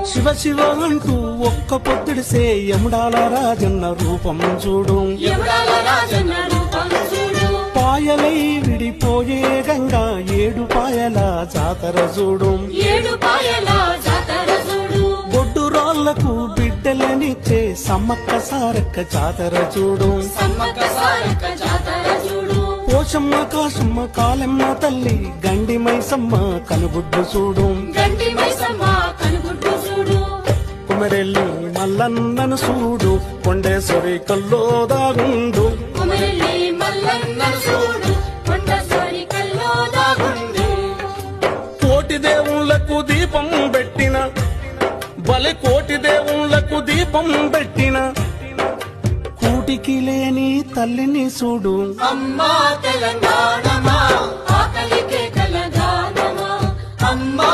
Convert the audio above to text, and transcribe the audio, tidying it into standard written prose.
శివ శివ అంటూ ఒక్క పొద్దుడిసే యముడాల రాజన్న రూపం చూడు. పాయలై విడిపోయే గంగా ఏడు పాయల జాతర చూడు. బొడ్డు రాళ్లకు బిడ్డలనిచ్చే సమ్మక్క సారక్క జాతర చూడు. పోషమ్మ కాశమ్మ కాలమ్మ తల్లి గండి మైసమ్మ కనుగుడ్డు చూడు. కుమరెల్లి మల్లన్నను చూడు కొండేశ్వరి కల్లో దాగుండు. కోటి దేవుళ్లకు దీపం పెట్టిన బలి కోటి దేవుళ్లకు దీపం పెట్టిన కూటికి లేని తల్లిని చూడు. అమ్మా తెలంగాణమా ఆకలికే కలదానమా అమ్మా